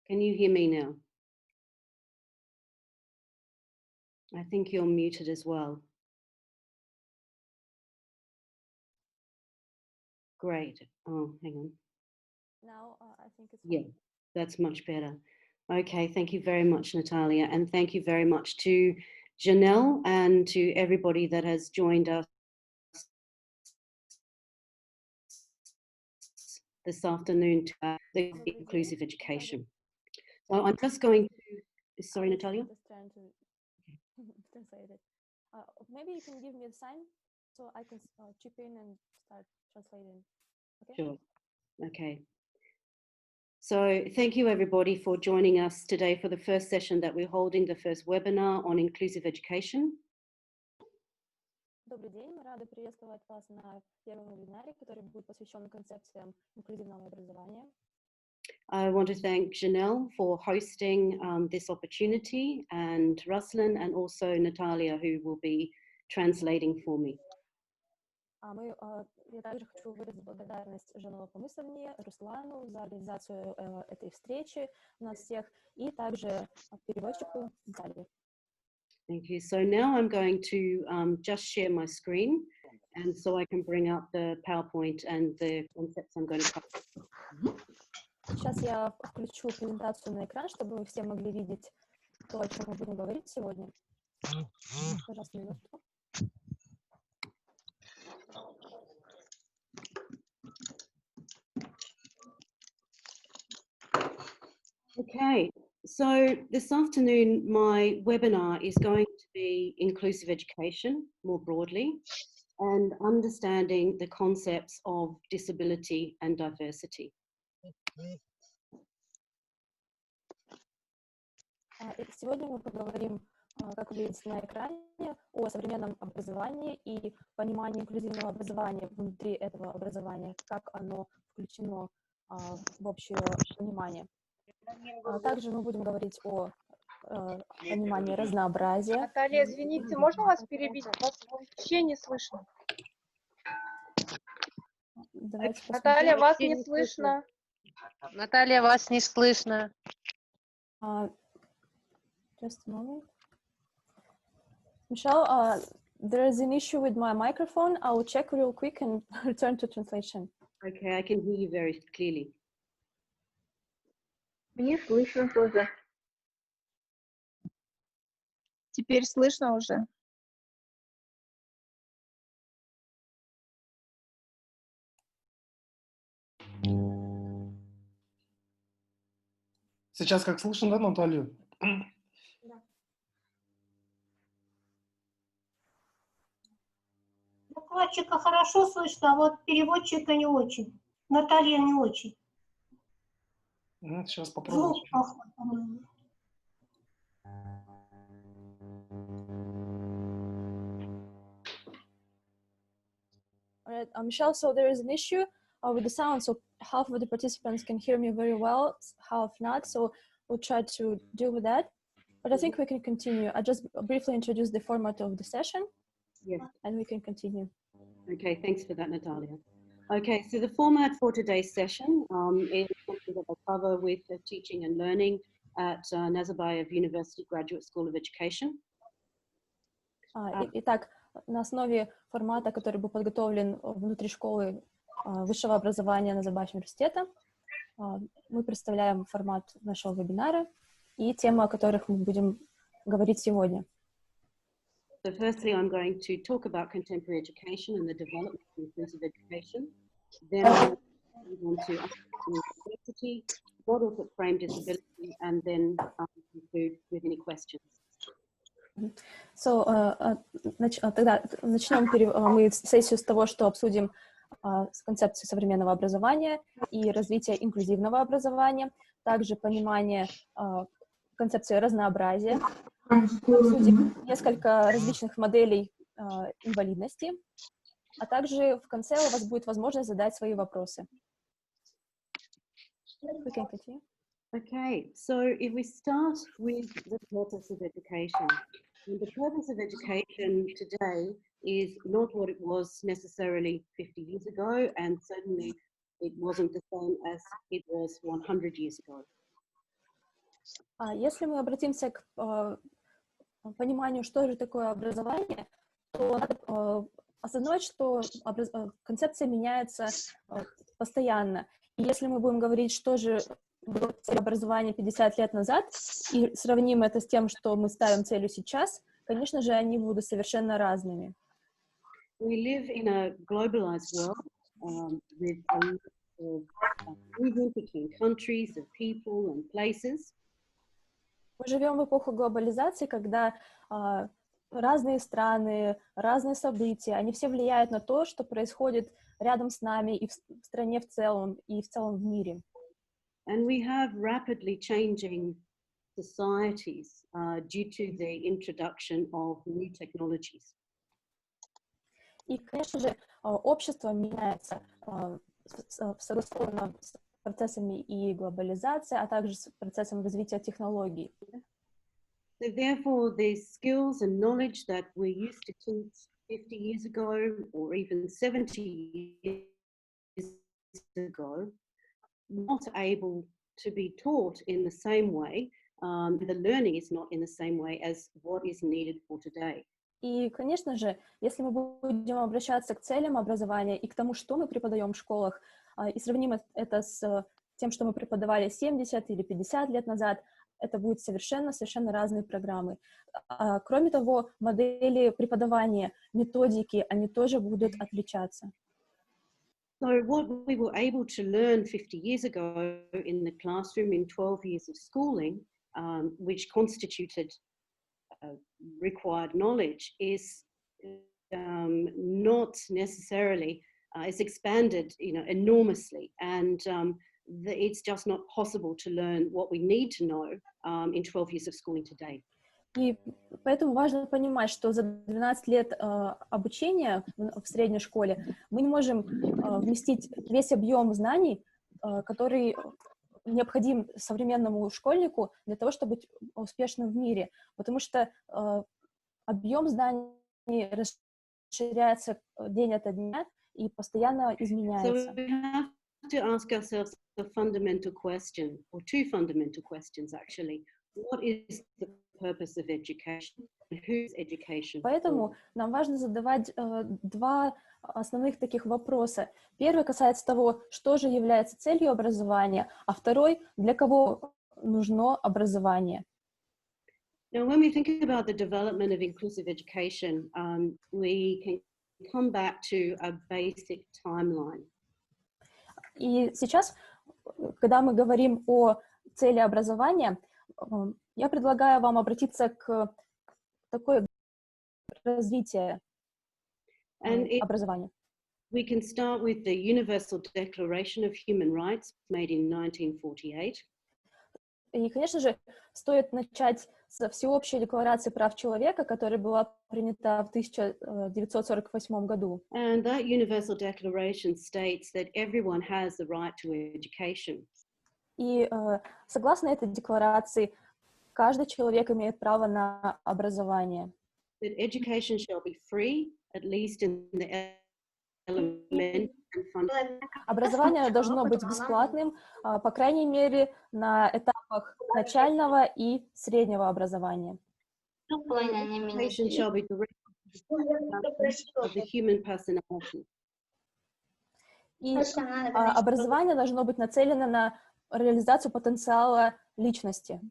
Can you hear me now? I think you're muted as well. Great. Oh, hang on. Now I think it's yeah, that's much better. Okay, thank you very much, Natalia, and thank you very much to Janelle and to everybody that has joined us this afternoon to the inclusive education. So I'm just going to, sorry, Natalia? Just trying to translate it. Maybe you can give me a sign so I can chip in and start translating. Okay? Sure. Okay. So thank you everybody for joining us today for the first session that we're holding, the first webinar on inclusive education. Добрый день, мы рады приветствовать вас на первом вебинаре, который будет посвящен концепциям инклюзивного образования. I want to thank Janelle for hosting this opportunity, and Ruslan, and also Natalia, who will be translating for me. Я также хочу выразить благодарность Жанелу Помысловне, Руслану за организацию этой встречи у нас всех, и также переводчику Наталье. Thank you. So now I'm going to just share my screen, and so I can bring up the PowerPoint and the concepts I'm going to cover. Сейчас я включу презентацию на экран, чтобы вы все могли видеть то, о чем мы будем говорить сегодня. Пожалуйста, минутку. Okay, so this afternoon my webinar is going to be inclusive education more broadly and understanding the concepts of disability and diversity. Сегодня мы поговорим, как вы видите на экране, о современном образовании и понимании инклюзивного образования внутри этого образования, как оно включено в общее понимание. Также мы будем говорить о понимании разнообразия. Наталья, извините, можно вас перебить? Вас вообще не слышно. Наталья, вас не слышно. Наталья, вас не слышно. Just a moment. Michelle, there is an issue with my microphone. I will check real quick and return to translation. Okay, I can hear you very clearly. Мне слышно тоже. Теперь слышно уже. Сейчас как слышно, да, Наталью? Да. Докладчика хорошо слышно, а вот переводчика не очень. Наталья не очень. Сейчас попробуем. Звук плохой, по-моему. All right, Michelle, so there is an issue with the sound, so half of the participants can hear me very well, half not, so we'll try to deal with that. But I think we can continue. I just briefly introduce the format of the session, yes, and we can continue. Okay, thanks for that, Natalia. Okay, so the format for today's session is something that I cover with teaching and learning at Nazarbayev University Graduate School of Education. Итак, на основе формата, который был подготовлен внутри школы высшего образования Назарбаев университета, мы представляем формат нашего вебинара и темы, о которых мы будем говорить сегодня. So firstly, I'm going to talk about contemporary education and the development of inclusive education. Then I'm going to diversity, models that frame disability, and then conclude with any questions. So, тогда начнем мы сессию с того, что обсудим концепцию современного образования и развития инклюзивного образования, также понимание концепции разнообразия, обсудим несколько различных моделей инвалидности, а также в конце у вас будет возможность задать свои вопросы. We can continue. Okay, so if we start with the purpose of education, the purpose of education today is not what it was necessarily 50 years ago, and certainly it wasn't the same as it was 100 years ago. Если мы обратимся к пониманию, что же такое образование, то надо осознавать, что концепция меняется постоянно. И если мы будем говорить, что же было целью образования 50 лет назад, и сравним это с тем, что мы ставим целью сейчас, конечно же, они будут совершенно разными. We live in a globalized world with a lot of movement between countries, of people and places. Мы живем в эпоху глобализации, когда разные страны, разные события, они все влияют на то, что происходит рядом с нами и в стране в целом, и в целом в мире. And we have rapidly changing societies due to the introduction of new technologies. И, конечно же, общество меняется согласно с процессами и глобализации, а также с процессом развития технологий. So therefore, the skills and knowledge that we used to teach 50 years ago or even 70 years ago, not able to be taught in the same way. The learning is not in the same way as what is needed for today. И, конечно же, если мы будем обращаться к целям образования и к тому, что мы преподаем в школах, и сравним это с тем, что мы преподавали 70 или 50 лет назад, это будут совершенно разные программы. Кроме того, модели преподавания, методики, они тоже будут отличаться. So what we were able to learn 50 years ago in the classroom in 12 years of schooling, which constituted required knowledge, is not necessarily, it's expanded, enormously, and it's just not possible to learn what we need to know in 12 years of schooling today. И поэтому важно понимать, что за 12 лет обучения в средней школе мы не можем вместить весь объем знаний, который необходим современному школьнику для того, чтобы быть успешным в мире, потому что объем знаний расширяется день ото дня и постоянно изменяется. So we have to ask ourselves a fundamental question, or two fundamental questions actually. What is the purpose of education? And whose education? Поэтому нам важно задавать два основных таких вопроса. Первый касается того, что же является целью образования, а второй, для кого нужно образование. Now, when we think about the development of inclusive education, we can come back to a basic timeline. И сейчас, когда мы говорим о цели образования, я предлагаю вам обратиться к такой развитию образования. We can start with the Universal Declaration of Human Rights made in 1948. И, конечно же, стоит начать с Всеобщей декларации прав человека, которая была принята в 1948 году. And that Universal Declaration states that everyone has the right to education. И согласно этой декларации, каждый человек имеет право на образование. That education shall be free, at least in the elementary and fundamental. Образование должно быть бесплатным, по крайней мере, на этапах начального и среднего образования. Education shall be directed of the human personality. И образование должно быть нацелено на реализацию потенциала личности.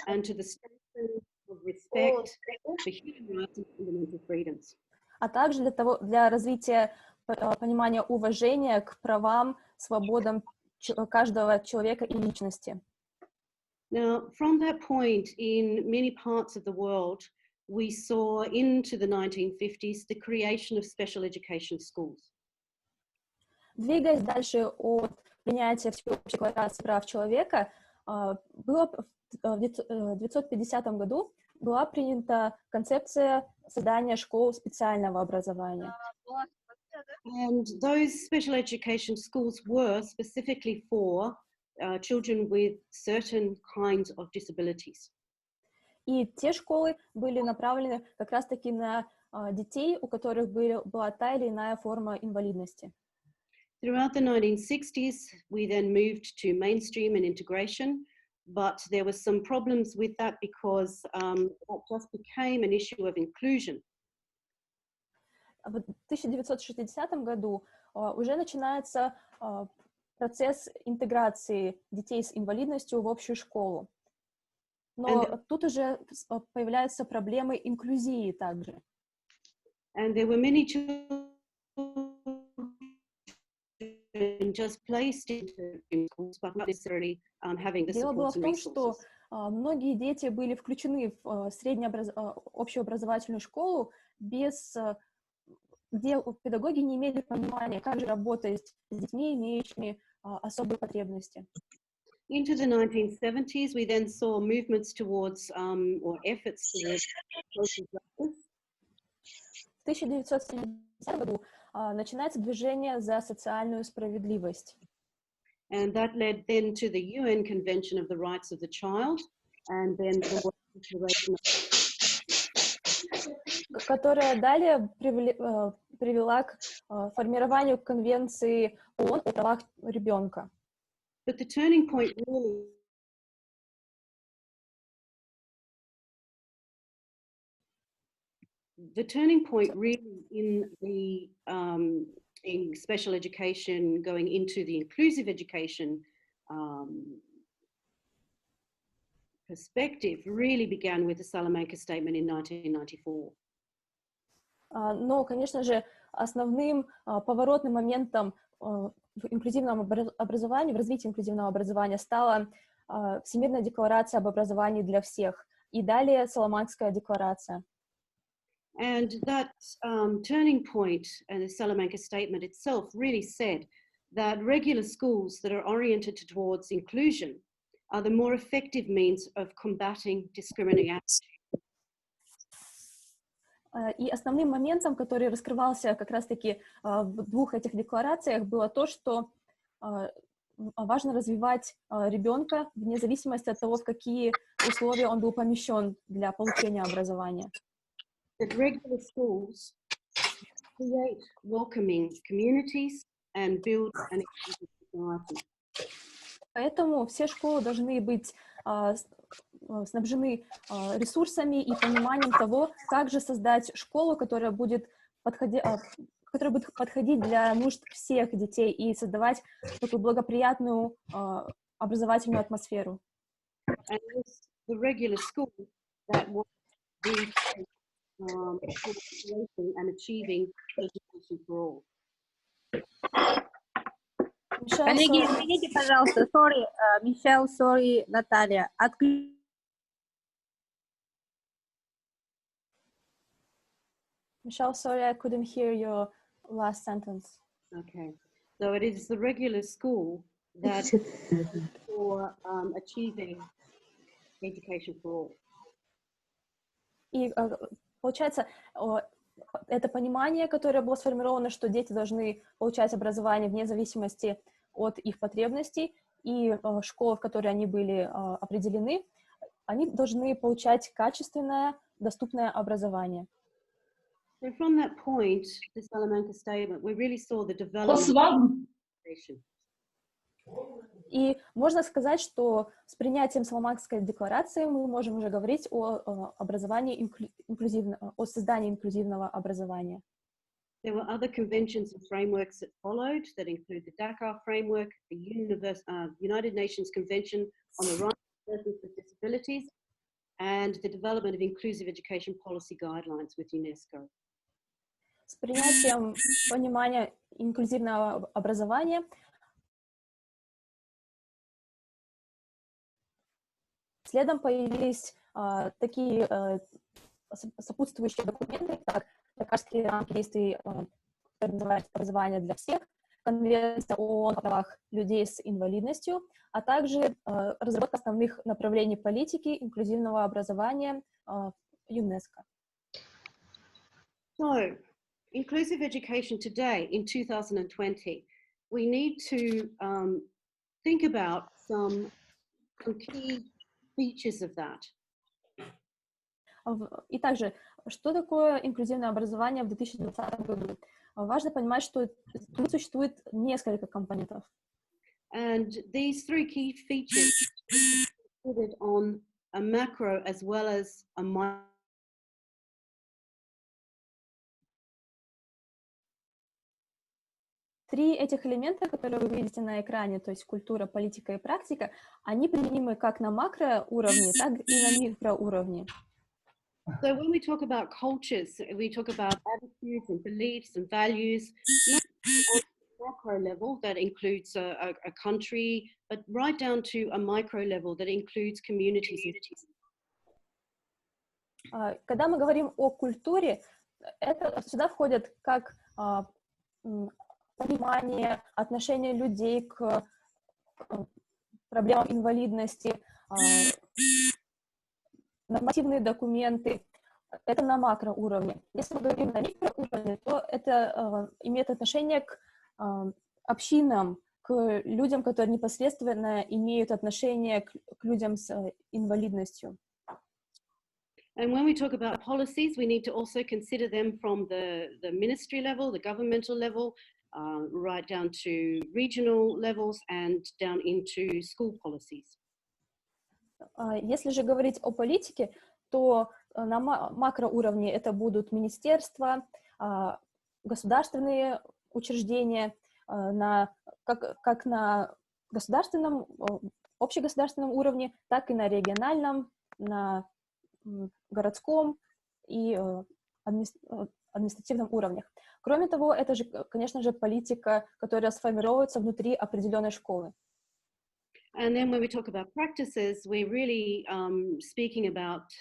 And to the standard of respect for human rights and fundamental freedoms. А также для развития понимания уважения к правам, свободам каждого человека и личности. Now, from that point, in many parts of the world, we saw into the 1950s the creation of special education schools. Двигаясь дальше от принятия Всеобщей декларации прав человека, в 1950 году была принята концепция создания школ специального образования. And those special education schools were specifically for children with certain kinds of disabilities. И те школы были направлены как раз-таки на детей, у которых была та или иная форма инвалидности. Throughout the 1960s, we then moved to mainstream and integration, but there was some problems with that because that just became an issue of inclusion. В 1960 году уже начинается процесс интеграции детей с инвалидностью в общую школу. Но тут уже появляются проблемы инклюзии также. And there were many children just placed into schools, but not necessarily having the Дело было supports в and том, что resources. многие дети были включены в общеобразовательную школу, где педагоги не имели понимания, как же работать с детьми, имеющими особые потребности. Into the 1970s, we then saw movements towards or efforts towards social justice. В 1970 году начинается движение за социальную справедливость. And that led then to the UN Convention of the Rights of the Child, and then the World Declaration of... которая далее привела к формированию Конвенции ООН о правах ребенка. But the turning point really in special education, going into the inclusive education perspective, really began with the Salamanca Statement in 1994. Но, конечно же, основным поворотным моментом в инклюзивном образовании, в развитии инклюзивного образования стала Всемирная декларация об образовании для всех и далее Саламанкская декларация. And that turning point and the Salamanca Statement itself really said that regular schools that are oriented towards inclusion are the more effective means of combating discriminating attitudes. И основным моментом, который раскрывался как раз-таки в двух этих декларациях, было то, что важно развивать ребенка вне зависимости от того, в какие условия он был помещен для получения образования. That regular schools create welcoming communities and build an inclusive society. Поэтому все школы должны быть снабжены ресурсами и пониманием того, как же создать школу, которая будет подходить для нужд всех детей и создавать такую благоприятную образовательную атмосферу. And the regular school that was and achieving education for all. Коллеги, извините, пожалуйста, sorry, Michelle, sorry, Наталья. Michelle, sorry, I couldn't hear your last sentence. Okay, so it is the regular school that for achieving education for all. И получается, это понимание, которое было сформировано, что дети должны получать образование вне зависимости от их потребностей, и школы, в которые они были определены, они должны получать качественное, доступное образование. So from that point, the Salamanca Statement, we really saw the development. И можно сказать, что с принятием Саламанкской декларации мы можем уже говорить о образовании о создании инклюзивного образования. There were other conventions and frameworks that followed that include the Dakar framework, the United Nations Convention on the Rights of Persons with Disabilities, and the development of inclusive education policy guidelines with UNESCO. С принятием понимания инклюзивного образования следом появились такие сопутствующие документы, как Дакарские рамки действий, которые называются «Образование для всех», Конвенция ООН о правах людей с инвалидностью, а также разработка основных направлений политики инклюзивного образования ЮНЕСКО. So, inclusive education today in 2020, we need to think about some key features of that. И также, что такое инклюзивное образование в 2020 году? Важно понимать, что тут существует несколько компонентов. And these three key features considered on a macro as well as a micro. Три этих элемента, которые вы видите на экране, то есть культура, политика и практика, они применимы как на макроуровне, так и на микроуровне. So when we talk about cultures, we talk about attitudes and beliefs and values, not on a macro level that includes a country, but right down to a micro level that includes communities. Когда мы говорим о культуре, сюда входят как понимание, отношение людей к проблемам инвалидности, нормативные документы. Это на макроуровне. Если мы говорим на микроуровне, то это имеет отношение к общинам, к людям, которые непосредственно имеют отношение к людям с инвалидностью. And when we talk about policies, we need to also consider them from the ministry level, the governmental level, right down to regional levels and down into school policies. Если же говорить о политике, то на макроуровне это будут министерства, государственные учреждения, как на государственном, общегосударственном уровне, так и на региональном, на городском и административном уровнях. Кроме того, это же, конечно же, политика, которая сформируется внутри определенной школы. And then when we talk about practices, we're really speaking about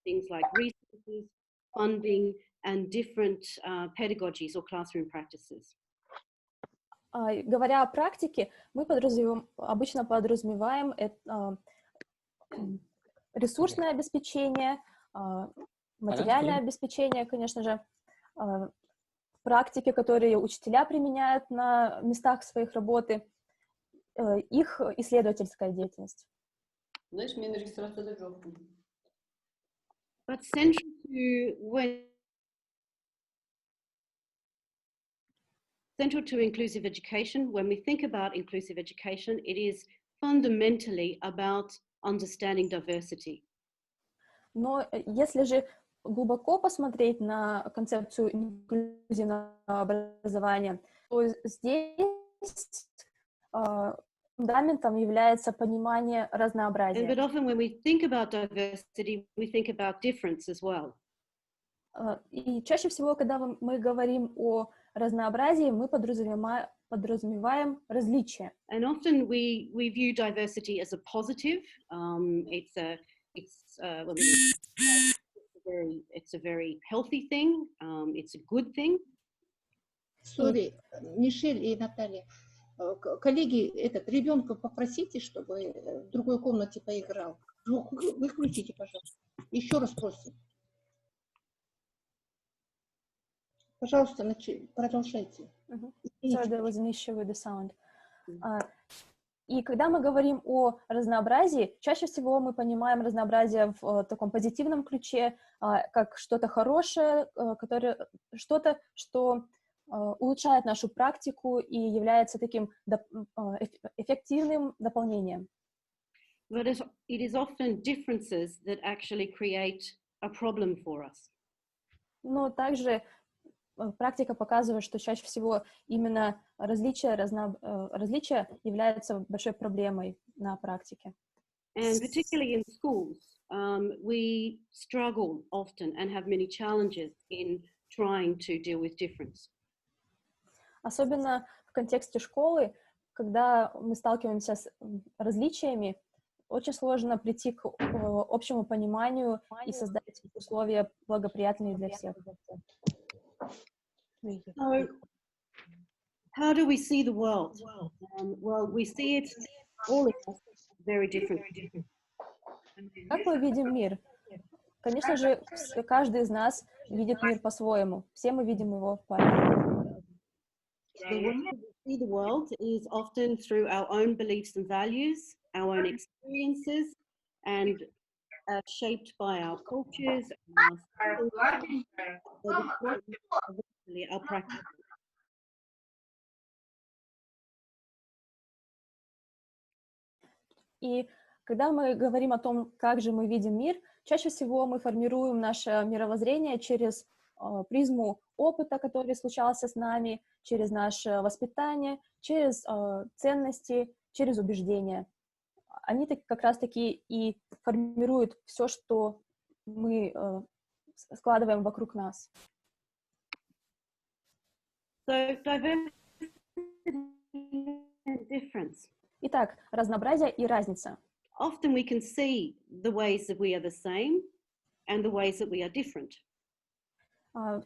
things like resources, funding, and different pedagogies or classroom practices. Говоря о практике, мы обычно подразумеваем ресурсное обеспечение, материальное обеспечение, конечно же, практики, которые учителя применяют на местах своих работы, их исследовательская деятельность. But central to inclusive education, when we think about inclusive education, it is fundamentally about understanding diversity. Но если же глубоко посмотреть на концепцию инклюзивного образования, то здесь фундаментом является понимание разнообразия. But often when we think about diversity, we think about difference as well. И чаще всего, когда мы говорим о разнообразии, мы подразумеваем различия. And often we view diversity as a positive. It's a very healthy thing. It's a good thing. Sorry, Мишель и Наталья. Коллеги, ребенка попросите, чтобы в другой комнате поиграл. Выключите, пожалуйста. Еще раз просим. Пожалуйста, продолжайте. Sorry, there was an issue with the sound. И когда мы говорим о разнообразии, чаще всего мы понимаем разнообразие в таком позитивном ключе, как что-то хорошее, что-то, что улучшает нашу практику и является таким эффективным дополнением. But it is often differences that actually create a problem for us. Но также практика показывает, что чаще всего именно различия являются большой проблемой на практике. And particularly in schools, we struggle often and have many challenges in trying to deal with difference. Особенно в контексте школы, когда мы сталкиваемся с различиями, очень сложно прийти к общему пониманию и создать условия благоприятные для всех. So, how do we see the world? Well, we see it all very different. Как мы видим мир? Конечно же, каждый из нас видит мир по-своему. Все мы видим его по-разному. The way we see the world is often through our own beliefs and values, our own experiences, and shaped by our cultures, our practice. И Когда мы говорим о том, как же мы видим мир, чаще всего мы формируем наше мировоззрение через призму опыта, который случался с нами, через наше воспитание, через ценности, через убеждения. Они как раз-таки и формируют все, что мы складываем вокруг нас. So diversity and difference. Итак, разнообразие и разница. Often we can see the ways that we are the same and the ways that we are different.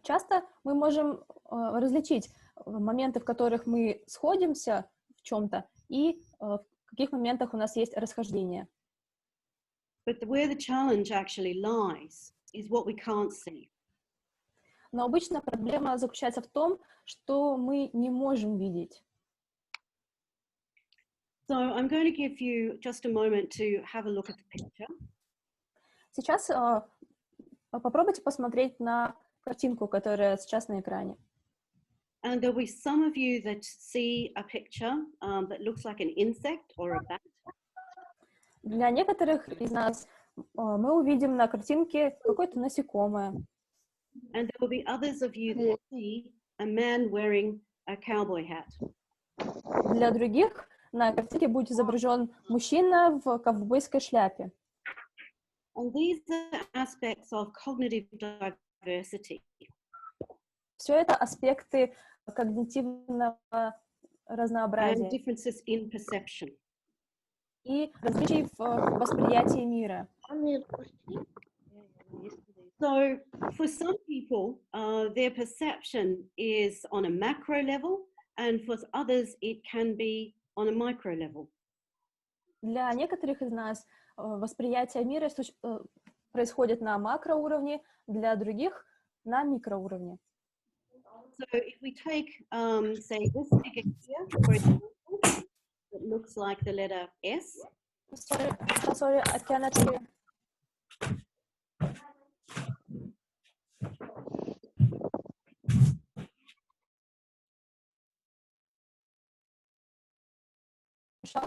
Часто мы можем различить моменты, в которых мы сходимся в чем-то, и в каких моментах у нас есть расхождение. But where the challenge actually lies is what we can't see. Но обычно проблема заключается в том, что мы не можем видеть. So I'm going to give you just a moment to have a look at the picture. Сейчас попробуйте посмотреть на картинку, которая сейчас на экране. And there'll be some of you that see a picture that looks like an insect or a bat. Для некоторых из нас мы увидим на картинке какое-то насекомое. And there will be others of you that see a man wearing a cowboy hat. Для других на картинке будет изображен мужчина в ковбойской шляпе. And these are aspects of cognitive diversity. Все это аспекты когнитивного And разнообразия differences in perception. и различий в восприятии мира. So for some people, their perception is on a macro level, and for others, it can be on a micro level. Для некоторых из нас восприятие мира происходит на макроуровне, для других на микроуровне. So if we take, say, this figure here, for example, it looks like the letter S. Sorry, I cannot hear.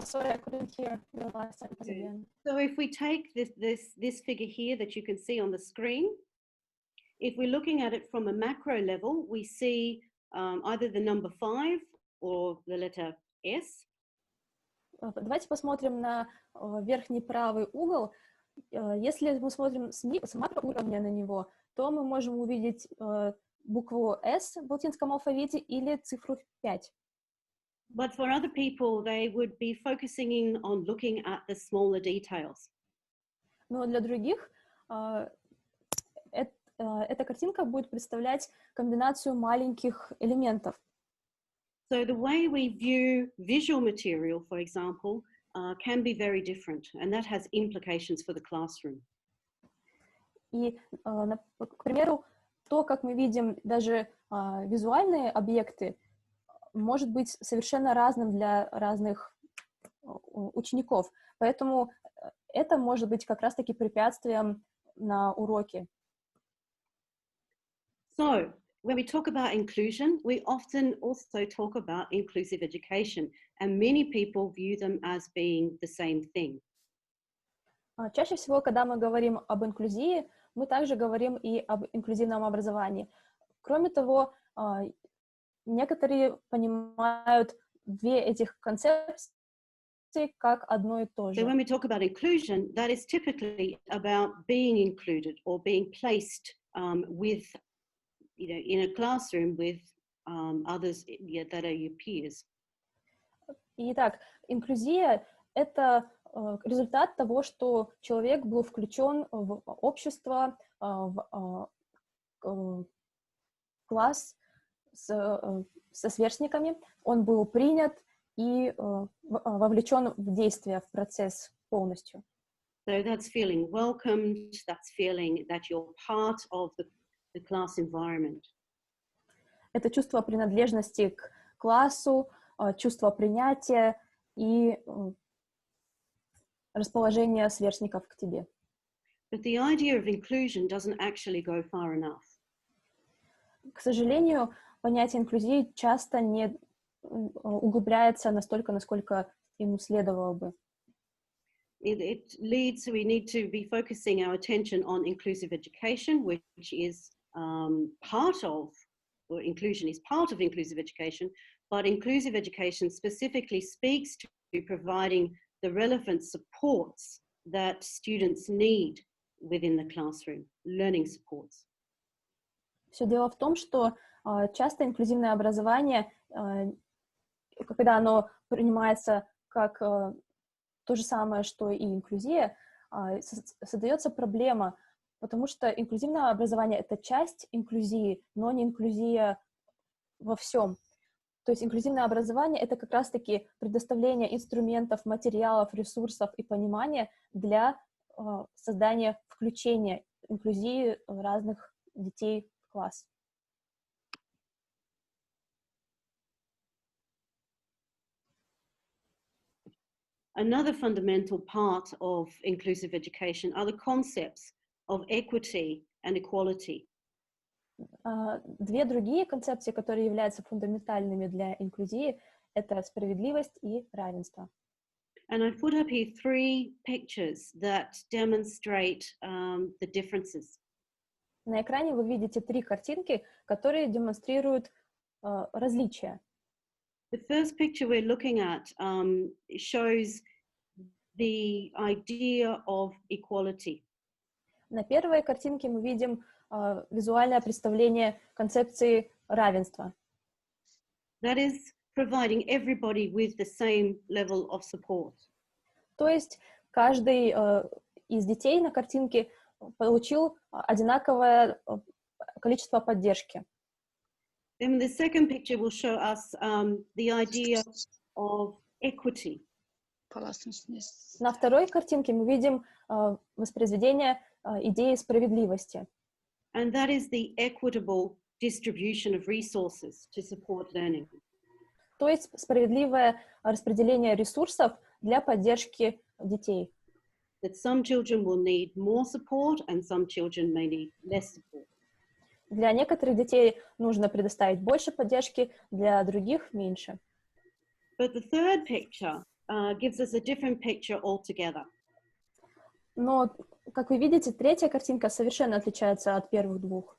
Sorry, I couldn't hear the last sentence again. So if we take this figure here that you can see on the screen, if we're looking at it from a macro level, we see either the number 5 or the letter S. Давайте посмотрим на верхний правый угол. Если мы смотрим с макроуровня на него, то мы можем увидеть букву S в латинском алфавите или цифру 5. But for other people, they would be focusing in on looking at the smaller details. Но для других эта картинка будет представлять комбинацию маленьких элементов. So the way we view visual material, for example, can be very different, and that has implications for the classroom. И, к примеру, то, как мы видим даже визуальные объекты, может быть совершенно разным для разных учеников. Поэтому это может быть как раз-таки препятствием на уроке. So when we talk about inclusion, we often also talk about inclusive education, and many people view them as being the same thing. Чаще всего, когда мы говорим об инклюзии, мы также говорим и об инклюзивном образовании. Кроме того, некоторые понимают две этих концепции как одно и то же. So when we talk about inclusion, that is typically about being included or being placed with, in a classroom with others that are your peers. Итак, инклюзия — это результат того, что человек был включен в общество, в класс со сверстниками, он был принят и вовлечен в действие, в процесс полностью. So that's feeling welcomed, that's feeling that you're part of the class environment. Это чувство принадлежности к классу, чувство принятия и расположение сверстников к тебе. But the idea of inclusion doesn't actually go far enough. К сожалению, понятие инклюзии часто не углубляется настолько, насколько ему следовало бы. it leads, we need to be focusing our attention on inclusive education, which is part of, or inclusion is part of inclusive education, but inclusive education specifically speaks to providing the relevant supports that students need within the classroom, learning supports. Все дело в том, что часто инклюзивное образование, когда оно принимается как то же самое, что и инклюзия, создается проблема, потому что инклюзивное образование — это часть инклюзии, но не инклюзия во всем. То есть инклюзивное образование — это как раз-таки предоставление инструментов, материалов, ресурсов и понимания для создания включения, инклюзии разных детей в класс. Another fundamental part of inclusive education are the concepts of equity and equality. Две другие концепции, которые являются фундаментальными для инклюзии, это справедливость и равенство. And I've put up here 3 pictures that demonstrate the differences. На экране вы видите 3 картинки, которые демонстрируют различия. The first picture we're looking at shows the idea of equality. На первой картинке мы видим визуальное представление концепции равенства. That is providing everybody with the same level of support. То есть каждый из детей на картинке получил одинаковое количество поддержки. Then the second picture will show us the idea of equity. На второй картинке мы видим воспроизведение идеи справедливости. And that is the equitable distribution of resources to support learning. То есть справедливое распределение ресурсов для поддержки детей. That some children will need more support and some children may need less support. Для некоторых детей нужно предоставить больше поддержки, для других меньше. But the third picture gives us a different picture altogether. Но, как вы видите, третья картинка совершенно отличается от первых двух.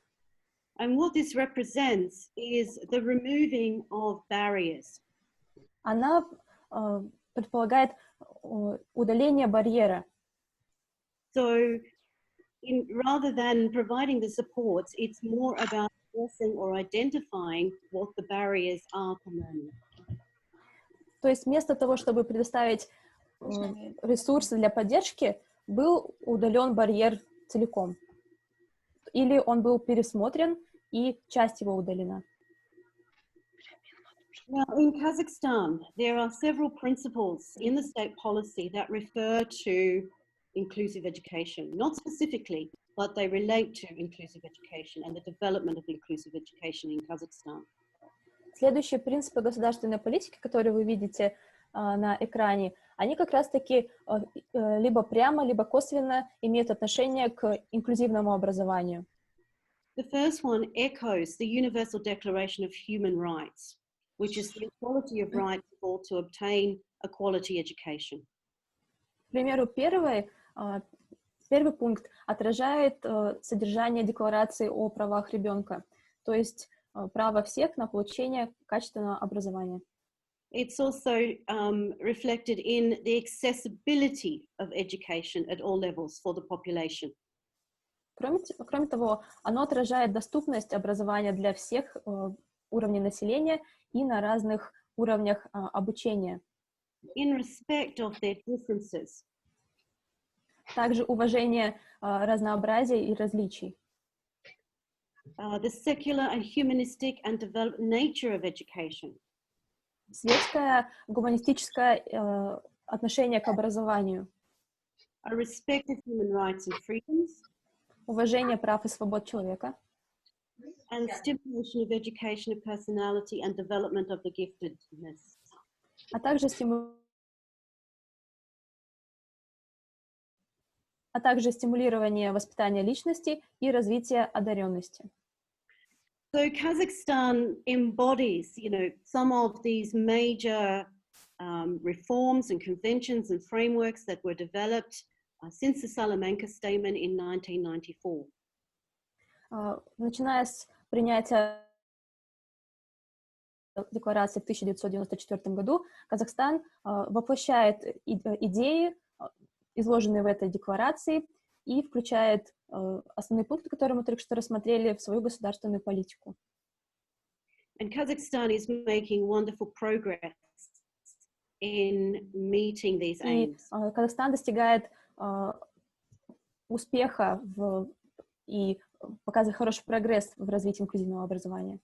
And what this represents is the removing of barriers. Она предполагает удаление барьера. So rather than providing the supports, it's more about addressing or identifying what the barriers are to learning. То есть вместо того, чтобы предоставить ресурсы для поддержки, был удален барьер целиком. Или он был пересмотрен, и часть его удалена. Now, in Kazakhstan, there are several principles in the state policy that refer to inclusive education, not specifically, but they relate to inclusive education and the development of inclusive education in Kazakhstan. Следующие принципы государственной политики, которые вы видите на экране, они как раз-таки либо прямо, либо косвенно имеют отношение к инклюзивному образованию. The first one echoes the Universal Declaration of Human Rights, which is the equality of rights for all to obtain a quality education. К примеру, первый пункт отражает содержание Декларации о правах ребенка, то есть право всех на получение качественного образования. It's also reflected in the accessibility of education at all levels for the population. Кроме того, оно отражает доступность образования для всех уровней населения и на разных уровнях обучения. In respect of their differences. Также уважение разнообразия и различий. The secular and humanistic and developed nature of education. Светское, гуманистическое отношение к образованию. A respect of human rights and freedoms. Уважение прав и свобод человека. And stimulation of education of personality and development of the giftedness. А также стимулирование воспитания личности и развития одаренности. So Kazakhstan embodies, some of these major reforms and conventions and frameworks that were developed since the Salamanca Statement in 1994. Начиная с принятия декларации в 1994 году, Казахстан воплощает идеи, изложенные в этой декларации, и включает основные пункты, которые мы только что рассмотрели, в свою государственную политику. And Kazakhstan is making wonderful progress in meeting these aims. И Казахстан достигает успеха и показывает хороший прогресс в развитии инклюзивного образования.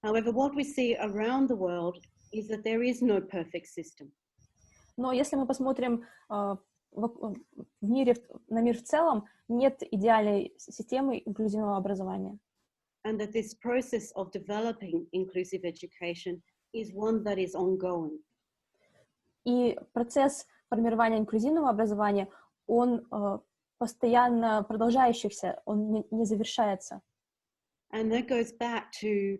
However, what we see around the world is that there is no perfect system. Но если мы посмотрим в мире, на мир в целом, нет идеальной системы инклюзивного образования. And that this process of developing inclusive education is one that is ongoing. И процесс формирования инклюзивного образования, он постоянно продолжающийся, он не завершается. And that goes back to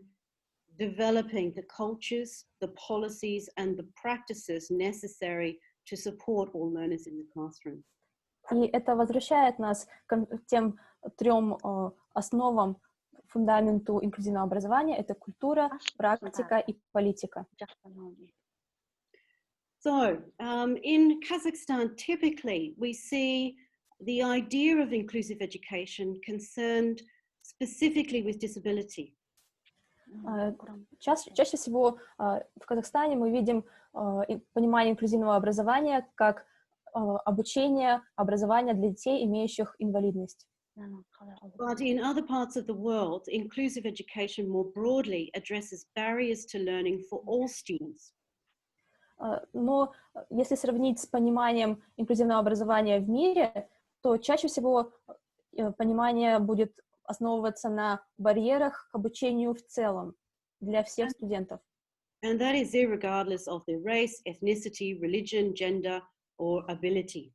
developing the cultures, the policies, and the practices necessary to support all learners in the classroom. И это возвращает нас к тем трем основам, фундаменту инклюзивного образования. Это культура, практика и политика. So, in Kazakhstan, typically we see the idea of inclusive education concerned specifically with disability. Чаще всего в Казахстане мы видим понимание инклюзивного образования как обучение, образование для детей, имеющих инвалидность. But in other parts of the world, inclusive education more broadly addresses barriers to learning for all students. Но если сравнить с пониманием инклюзивного образования в мире, то чаще всего понимание будет основываться на барьерах к обучению в целом для всех студентов. And that is irregardless of their race, ethnicity, religion, gender, or ability.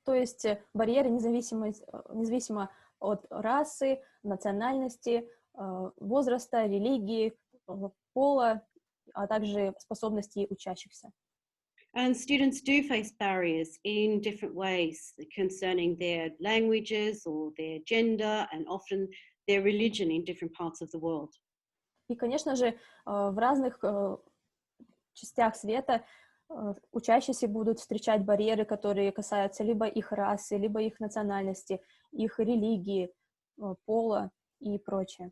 То есть барьеры независимо от расы, национальности, возраста, религии, пола, а также способностей учащихся. And students do face barriers in different ways concerning their languages or their gender and often their religion in different parts of the world. И, конечно же, в разных частях света учащиеся будут встречать барьеры, которые касаются либо их расы, либо их национальности, их религии, пола и прочее.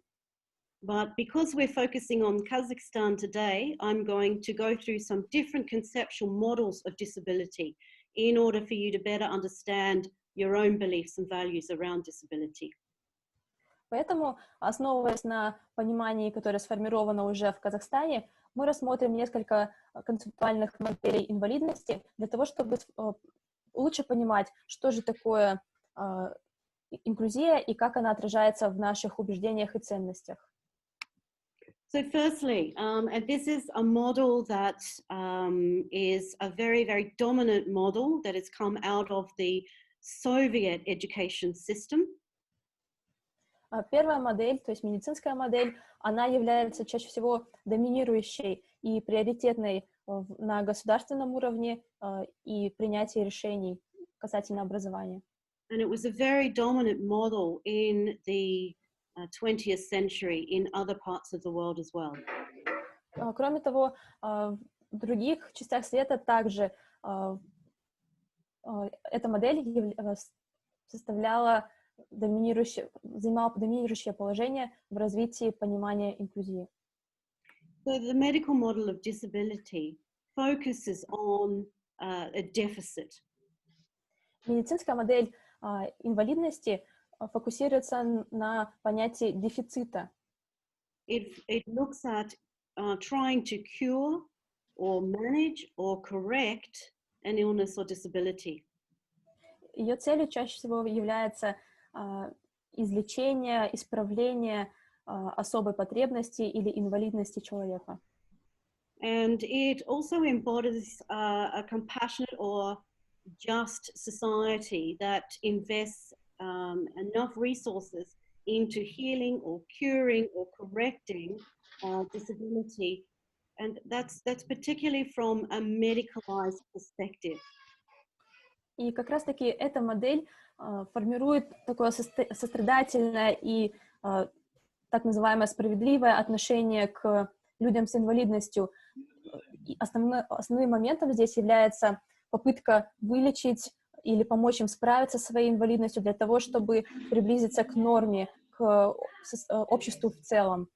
But because we're focusing on Kazakhstan today, I'm going to go through some different conceptual models of disability in order for you to better understand your own beliefs and values around disability. Поэтому, основываясь на понимании, которое сформировано уже в Казахстане, мы рассмотрим несколько концептуальных моделей инвалидности для того, чтобы лучше понимать, что же такое инклюзия и как она отражается в наших убеждениях и ценностях. So firstly, and this is a model that is a very, very dominant model that has come out of the Soviet education system. Первая модель, то есть медицинская модель, она является чаще всего доминирующей и приоритетной на государственном уровне и принятии решений касательно образования. And it was a very dominant model in the 20th century in other parts of the world as well. Кроме того, в других частях света также эта модель занимала доминирующее положение в развитии понимания инклюзии. So the medical model of disability focuses on a deficit. Медицинская модель инвалидности фокусируется на понятии дефицита. It looks at trying to cure or manage or correct an illness or disability. Ее целью чаще всего является излечение, исправление особой потребности или инвалидности человека. And it also embodies a compassionate or just society that invests enough resources into healing or curing or correcting disability And that's particularly from a medicalized perspective. И как раз-таки эта модель формирует такое сострадательное и так называемое справедливое отношение к людям с инвалидностью. И основным моментом здесь является попытка вылечить или помочь им справиться со своей инвалидностью для того, чтобы приблизиться к норме, к обществу в целом.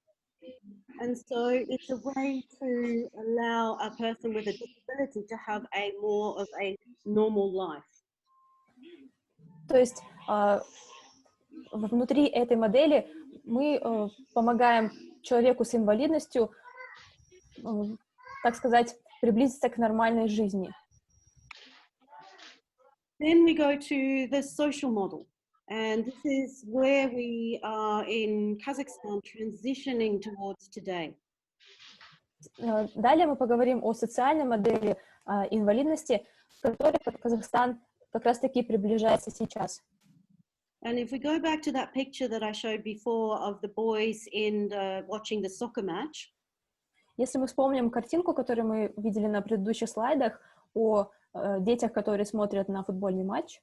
And so it's a way to allow a person with a disability to have a more of a normal life. То есть внутри этой модели мы помогаем человеку с инвалидностью, так сказать, приблизиться к нормальной жизни. Then we go to the social model. And this is where we are in Kazakhstan transitioning towards today. Далее мы поговорим о социальной модели инвалидности, к которой Казахстан как раз-таки приближается сейчас. And if we go back to that picture that I showed before of the boys watching the soccer match. Если мы вспомним картинку, которую мы видели на предыдущих слайдах, о детях, которые смотрят на футбольный матч,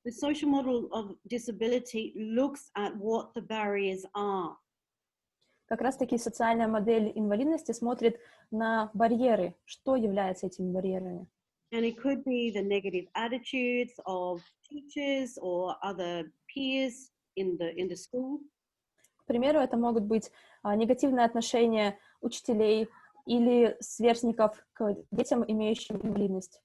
the social model of disability looks at what the barriers are. Как раз-таки социальная модель инвалидности смотрит на барьеры, что является этими барьерами. And it could be the negative attitudes of teachers or other peers in the school. К примеру, это могут быть негативные отношения учителей или сверстников к детям, имеющим инвалидность.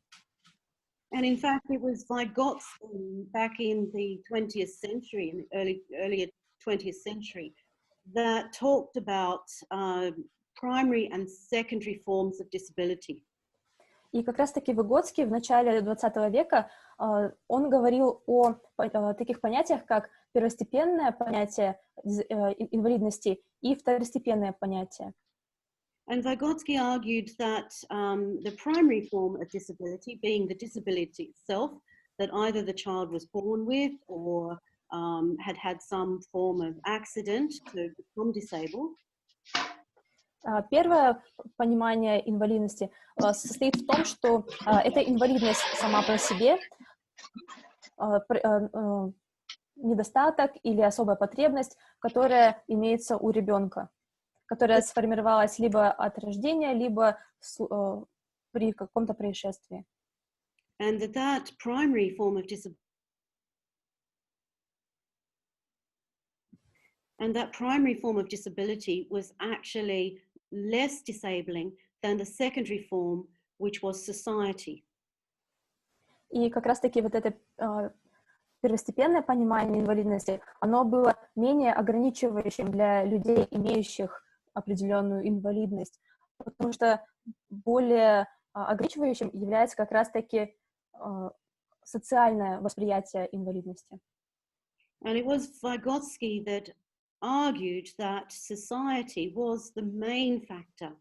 And in fact, it was Vygotsky back in the 20th century, in the earlier 20th century, that talked about primary and secondary forms of disability. И как раз-таки Выгодский в начале 20 века он говорил о таких понятиях, как первостепенное понятие инвалидности и второстепенное понятие. And Vygotsky argued that the primary form of disability, being the disability itself, that either the child was born with or had some form of accident to become disabled. Первое понимание инвалидности состоит в том, что это инвалидность сама по себе, недостаток или особая потребность, которая имеется у ребенка, которая сформировалась либо от рождения, либо при каком-то происшествии. And that primary form of disability was actually less disabling than the secondary form, which was society. И как раз-таки вот это первостепенное понимание инвалидности, оно было менее ограничивающим для людей, имеющих определенную инвалидность, потому что более ограничивающим является как раз-таки социальное восприятие инвалидности. And it was Vygotsky that argued that society was the main factor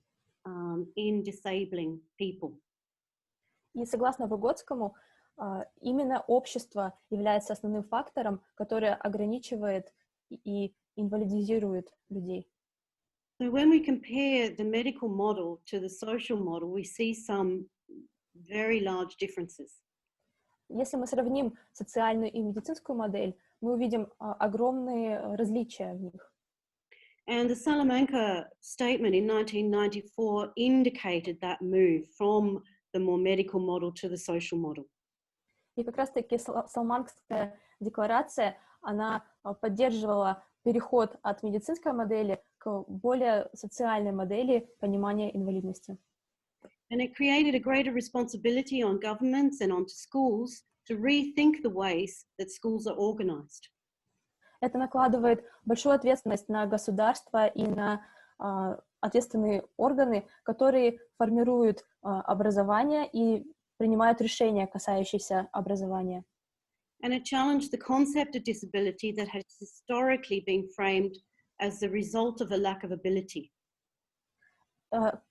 in disabling people. И согласно Выгодскому, именно общество является основным фактором, который ограничивает и инвалидизирует людей. So when we compare the medical model to the social model, we see some very large differences. Если мы сравним социальную и медицинскую модель, мы увидим огромные различия в них. And the Salamanca statement in 1994 indicated that move from the more medical model to the social model. И как раз-таки Саламанкская декларация, она поддерживала переход от медицинской модели к более социальной модели понимания инвалидности. And it created a greater responsibility on governments and onto schools to rethink the ways that schools are organized. Это накладывает большую ответственность на государство и на ответственные органы, которые формируют образование и принимают решения, касающиеся образования. And it challenged the concept of disability that has historically been framed as the result of a lack of ability.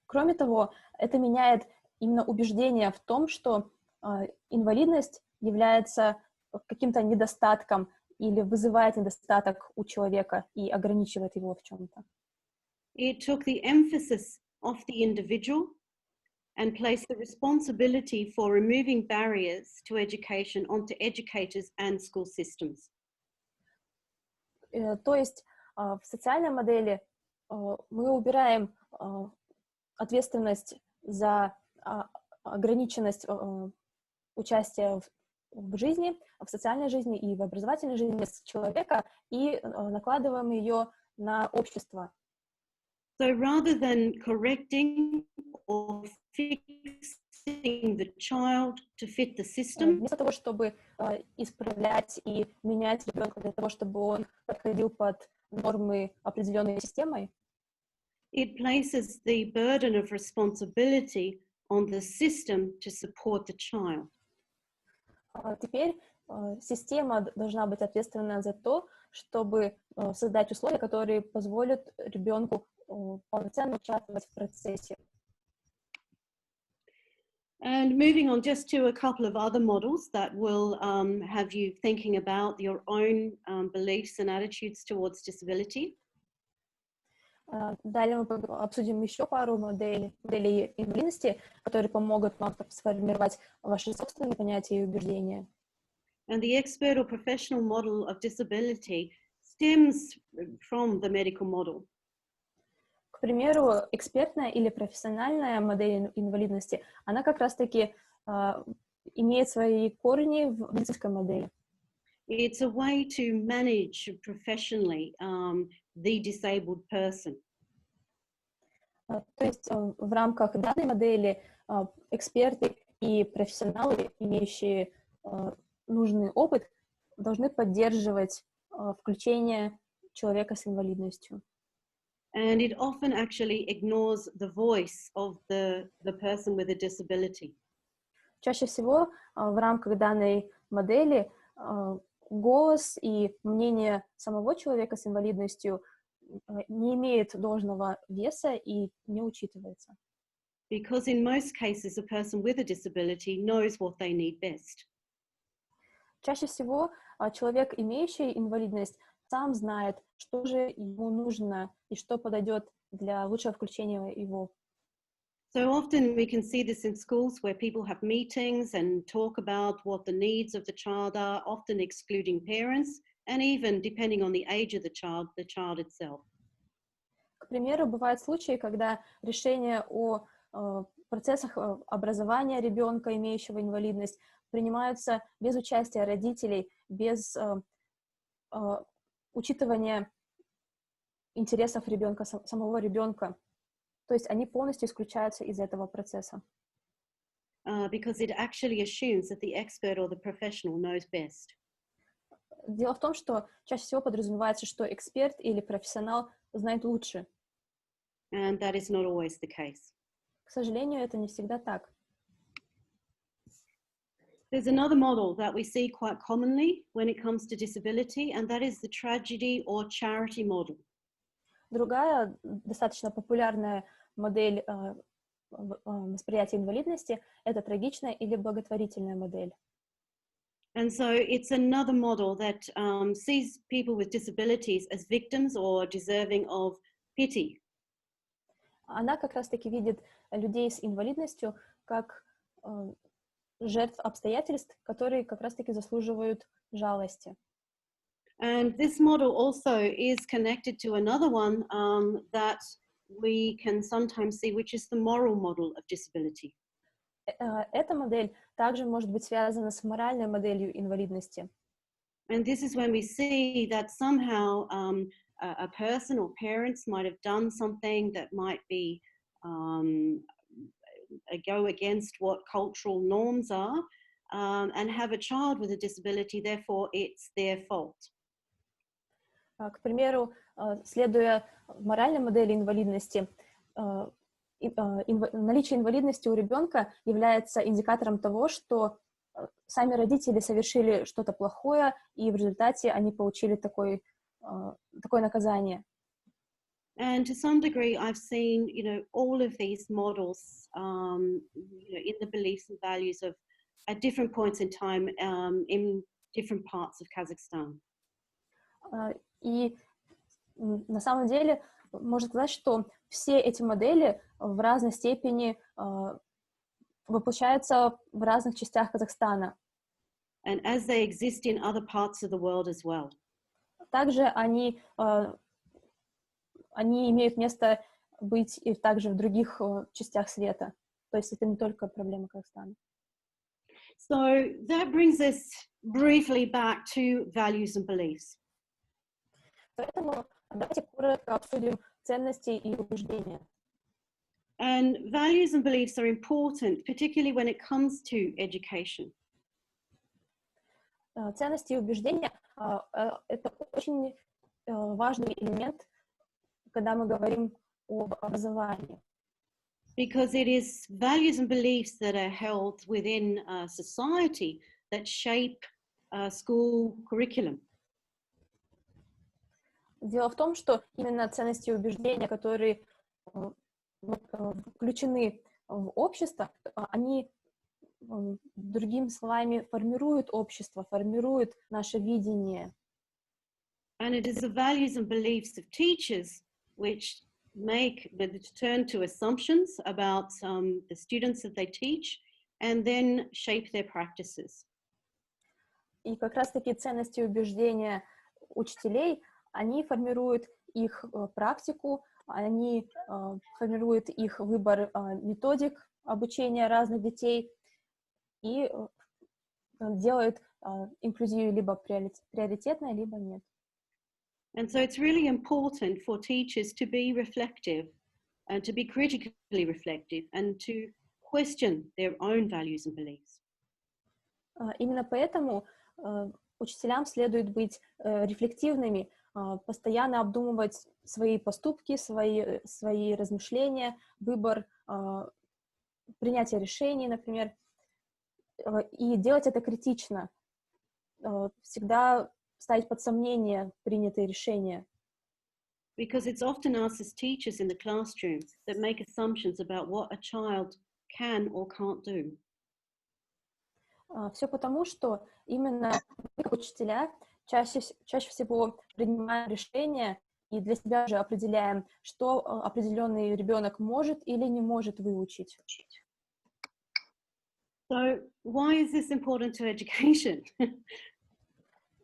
Кроме того, это меняет именно убеждение в том, что инвалидность является каким-то недостатком или вызывает недостаток у человека и ограничивает его в чем-то. It took the emphasis off the individual and place the responsibility for removing barriers to education onto educators and school systems. То есть в социальной модели мы убираем ответственность за ограниченность участия в жизни, в социальной жизни и в образовательной жизни человека и накладываем ее на общество. So rather than correcting or fixing the child to fit the system, вместо того, чтобы исправлять и менять ребенка для того, чтобы он подходил под нормы определенной системой, it places the burden of responsibility on the system to support the child. Теперь система должна быть ответственна за то, чтобы создать условия, которые позволят ребенку полноценно участвовать в процессе. And moving on just to a couple of other models that will have you thinking about your own beliefs and attitudes towards disability. Далее мы обсудим еще пару моделей инвалидности, которые помогут вам сформировать ваши собственные понятия и убеждения. And the expert or professional model of disability stems from the medical model. К примеру, экспертная или профессиональная модель инвалидности, она как раз-таки имеет свои корни в медицинской модели. It's a way to manage professionally the disabled person. То есть в рамках данной модели эксперты и профессионалы, имеющие нужный опыт, должны поддерживать включение человека с инвалидностью. And it often actually ignores the voice of the person with a disability. Чаще всего в рамках данной модели голос и мнение самого человека с инвалидностью не имеет должного веса и не учитывается. Because in most cases, a person with a disability knows what they need best. Чаще всего человек, имеющий инвалидность, сам знает, что же ему нужно и что подойдет для лучшего включения его. So often we can see this in schools where people have meetings and talk about what the needs of the child are, often excluding parents, and even, depending on the age of the child itself. К примеру, бывают случаи, когда решения о процессах образования ребенка, имеющего инвалидность, принимаются без участия родителей, без учитывания интересов ребенка, самого ребенка. То есть они полностью исключаются из этого процесса. Because it actually assumes that the expert or the professional knows best. Дело в том, что чаще всего подразумевается, что эксперт или профессионал знает лучше. And that is not always the case. К сожалению, это не всегда так. There's another model that we see quite commonly when it comes to disability, and that is the tragedy or charity model. Другая достаточно популярная модель восприятия инвалидности – это трагичная или благотворительная модель. And so it's another model that sees people with disabilities as victims or deserving of pity. Она как раз-таки видит людей с инвалидностью как жертв обстоятельств, которые как раз-таки заслуживают жалости. And this model also is connected to another one that we can sometimes see, which is the moral model of disability. Эта модель также может быть связана с моральной моделью инвалидности. And this is when we see that somehow a person or parents might have done something that might be go against what cultural norms are, and have a child with a disability, therefore it's their fault. К примеру, следуя моральной модели инвалидности, наличие инвалидности у ребенка является индикатором того, что сами родители совершили что-то плохое, и в результате они получили такое наказание. And to some degree, I've seen, all of these models, in the beliefs and values of at different points in time in different parts of Kazakhstan. И на самом деле можно сказать, что все эти модели в разной степени воплощаются в разных частях Казахстана. And as they exist in other parts of the world as well. Также они имеют место быть и также в других частях света. То есть это не только проблема Казахстана. So that brings us briefly back to values and beliefs. Поэтому давайте коротко обсудим ценности и убеждения. And values and beliefs are important, particularly when it comes to education. Ценности и убеждения — это очень важный элемент, когда мы говорим об образовании. Because it is values and beliefs that are held within society that shape school curriculum. Дело в том, что именно ценности и убеждения, которые включены в общество, они, другими словами, формируют общество, формируют наше видение. And it is the values and beliefs of teachers which turn to assumptions about the students that they teach and then shape their practices. И как раз-таки ценности и убеждения учителей, они формируют их практику, они формируют их выбор методик обучения разных детей и делают инклюзию либо приоритетной, либо нет. And so it's really important for teachers to be reflective and to be critically reflective and to question their own values and beliefs. Именно поэтому учителям следует быть рефлективными, постоянно обдумывать свои поступки, свои размышления, выбор, принятие решений, например, и делать это критично, всегда ставить под сомнение принятые решения. Because it's often us as teachers in the classroom that make assumptions about what a child can or can't do. Все потому, что именно мы, как учителя, чаще всего принимаем решения и для себя же определяем, что определенный ребенок может или не может выучить. So why is this important to education?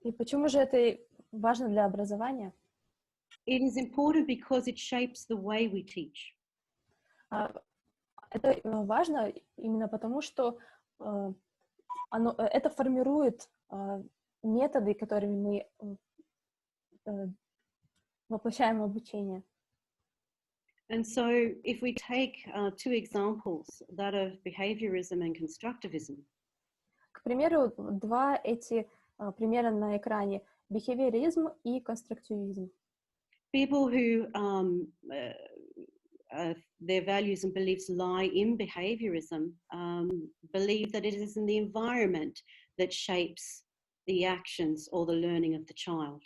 И почему же это важно для образования? It is important because it shapes the way we teach. Это важно именно потому, что это формирует методы, которыми мы воплощаем обучение. And so if we take two examples, that of behaviorism and constructivism. К примеру, два эти примера на экране — behaviorism и конструктивизм. People who their values and beliefs lie in behaviorism believe that it is in the environment that shapes the actions or the learning of the child.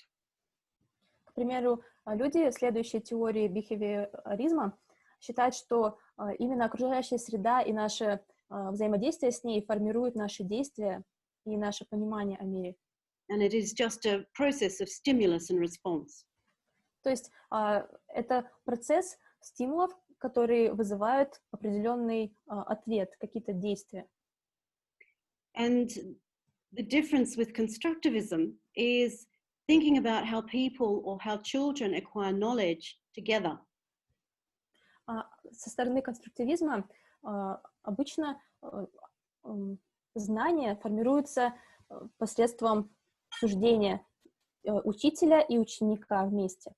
К примеру, люди, следующие теории бихевиоризма, считают, что именно окружающая среда и наше взаимодействие с ней формируют наши действия и наше понимание о мире. And it is just a process of stimulus and response. То есть это процесс стимулов, которые вызывают определенный ответ, какие-то действия. And the difference with constructivism is thinking about how people or how children acquire knowledge together. Со стороны конструктивизма обычно знания формируются посредством суждения учителя и ученика вместе.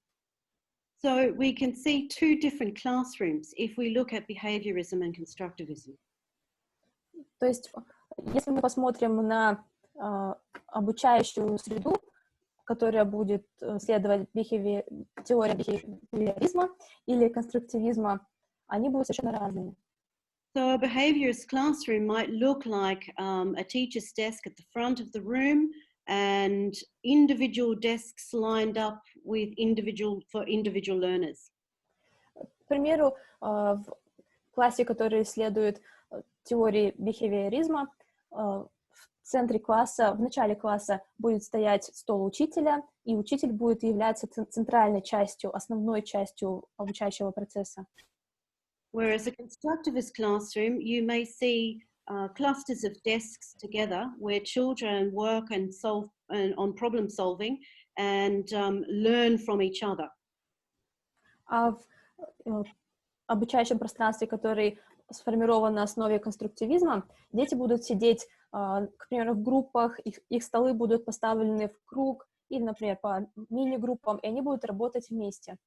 So we can see two different classrooms if we look at behaviorism and constructivism. То есть, если мы посмотрим на обучающую среду, которая будет следовать теории бихевиоризма или конструктивизма, они будут совершенно разными. So a behaviorist classroom might look like a teacher's desk at the front of the room and individual desks lined up with individual learners. К примеру, в классе, который следует теории бихевиоризма, в центре класса, в начале класса будет стоять стол учителя, и учитель будет являться центральной частью, основной частью обучающего процесса. Whereas a constructivist classroom, you may see clusters of desks together where children work and solve on problem solving and learn from each other. А в обучающем пространстве, который сформирован на основе конструктивизма, дети будут сидеть, к примеру, в группах, их столы будут поставлены в круг или, например, по мини-группам, и они будут работать вместе.